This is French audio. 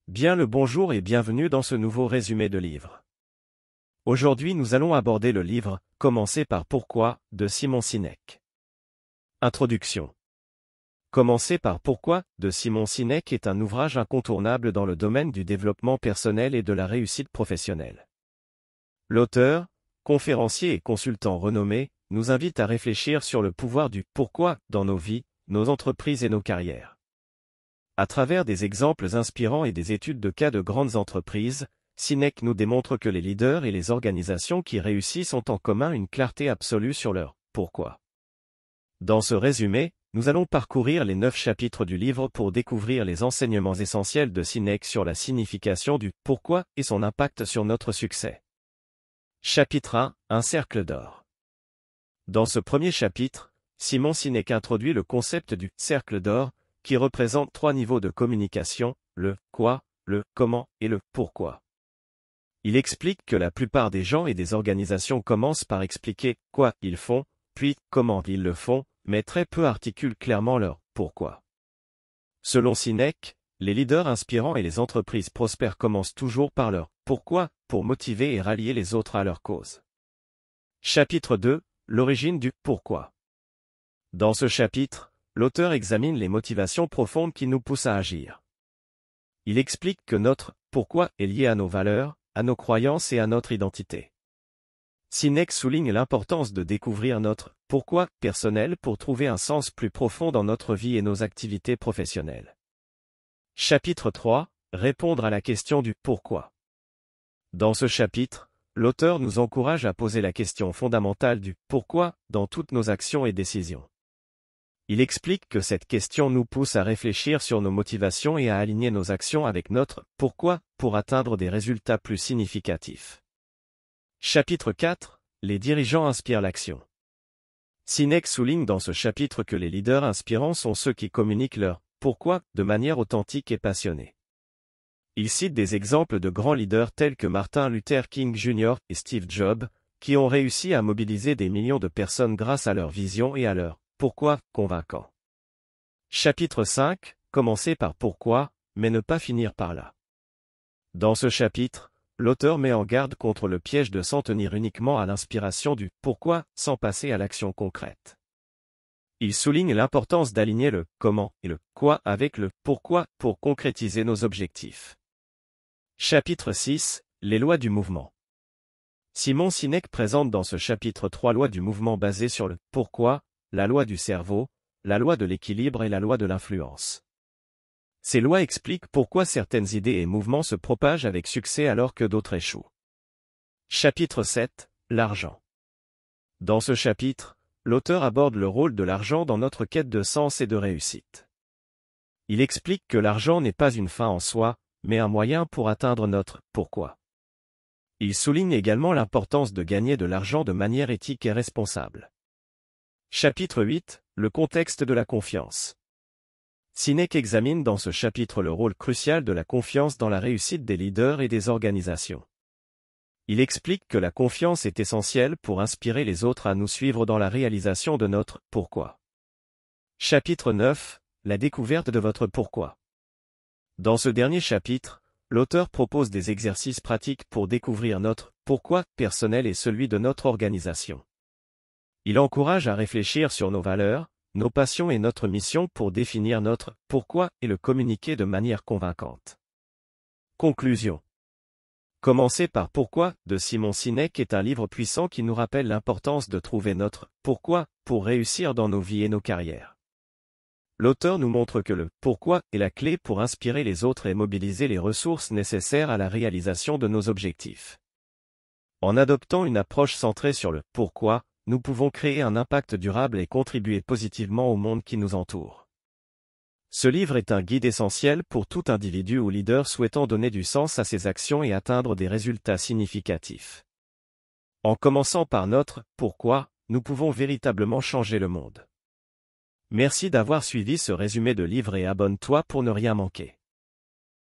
Bien le bonjour et bienvenue dans ce nouveau résumé de livre. Aujourd'hui nous allons aborder le livre « Commencer par Pourquoi » de Simon Sinek. Introduction. Commencer par Pourquoi de Simon Sinek est un ouvrage incontournable dans le domaine du développement personnel et de la réussite professionnelle. L'auteur, conférencier et consultant renommé, nous invite à réfléchir sur le pouvoir du « pourquoi » dans nos vies, nos entreprises et nos carrières. À travers des exemples inspirants et des études de cas de grandes entreprises, Sinek nous démontre que les leaders et les organisations qui réussissent ont en commun une clarté absolue sur leur « pourquoi ». Dans ce résumé, nous allons parcourir les 9 chapitres du livre pour découvrir les enseignements essentiels de Sinek sur la signification du « pourquoi » et son impact sur notre succès. Chapitre 1 – Un cercle d'or. Dans ce premier chapitre, Simon Sinek introduit le concept du « cercle d'or », qui représente 3 niveaux de communication, le « quoi », le « comment » et le « pourquoi ». Il explique que la plupart des gens et des organisations commencent par expliquer quoi ils font, puis comment ils le font, mais très peu articulent clairement leur « pourquoi ». Selon Sinek, les leaders inspirants et les entreprises prospères commencent toujours par leur « pourquoi » pour motiver et rallier les autres à leur cause. Chapitre 2 – L'origine du « pourquoi ». Dans ce chapitre, l'auteur examine les motivations profondes qui nous poussent à agir. Il explique que notre « pourquoi » est lié à nos valeurs, à nos croyances et à notre identité. Sinek souligne l'importance de découvrir notre « pourquoi » personnel pour trouver un sens plus profond dans notre vie et nos activités professionnelles. Chapitre 3 – Répondre à la question du « pourquoi ». Dans ce chapitre, l'auteur nous encourage à poser la question fondamentale du « pourquoi » dans toutes nos actions et décisions. Il explique que cette question nous pousse à réfléchir sur nos motivations et à aligner nos actions avec notre « pourquoi » pour atteindre des résultats plus significatifs. Chapitre 4 – Les dirigeants inspirent l'action. Sinek souligne dans ce chapitre que les leaders inspirants sont ceux qui communiquent leur « pourquoi » de manière authentique et passionnée. Il cite des exemples de grands leaders tels que Martin Luther King Jr. et Steve Jobs, qui ont réussi à mobiliser des millions de personnes grâce à leur vision et à leur pourquoi convaincant. Chapitre 5 – Commencer par pourquoi, mais ne pas finir par là. Dans ce chapitre, l'auteur met en garde contre le piège de s'en tenir uniquement à l'inspiration du « pourquoi » sans passer à l'action concrète. Il souligne l'importance d'aligner le « comment » et le « quoi » avec le « pourquoi » pour concrétiser nos objectifs. Chapitre 6 – Les lois du mouvement. Simon Sinek présente dans ce chapitre 3 lois du mouvement basées sur le « pourquoi », la loi du cerveau, la loi de l'équilibre et la loi de l'influence. Ces lois expliquent pourquoi certaines idées et mouvements se propagent avec succès alors que d'autres échouent. Chapitre 7 – L'argent. Dans ce chapitre, l'auteur aborde le rôle de l'argent dans notre quête de sens et de réussite. Il explique que l'argent n'est pas une fin en soi, mais un moyen pour atteindre notre « pourquoi ». Il souligne également l'importance de gagner de l'argent de manière éthique et responsable. Chapitre 8 – Le contexte de la confiance. Sinek examine dans ce chapitre le rôle crucial de la confiance dans la réussite des leaders et des organisations. Il explique que la confiance est essentielle pour inspirer les autres à nous suivre dans la réalisation de notre « pourquoi ». Chapitre 9 – La découverte de votre pourquoi. Dans ce dernier chapitre, l'auteur propose des exercices pratiques pour découvrir notre « pourquoi » personnel et celui de notre organisation. Il encourage à réfléchir sur nos valeurs, nos passions et notre mission pour définir notre « pourquoi » et le communiquer de manière convaincante. Conclusion. Commencer par Pourquoi de Simon Sinek est un livre puissant qui nous rappelle l'importance de trouver notre « pourquoi » pour réussir dans nos vies et nos carrières. L'auteur nous montre que le « pourquoi » est la clé pour inspirer les autres et mobiliser les ressources nécessaires à la réalisation de nos objectifs. En adoptant une approche centrée sur le « pourquoi », nous pouvons créer un impact durable et contribuer positivement au monde qui nous entoure. Ce livre est un guide essentiel pour tout individu ou leader souhaitant donner du sens à ses actions et atteindre des résultats significatifs. En commençant par notre « pourquoi », nous pouvons véritablement changer le monde. Merci d'avoir suivi ce résumé de livre et abonne-toi pour ne rien manquer.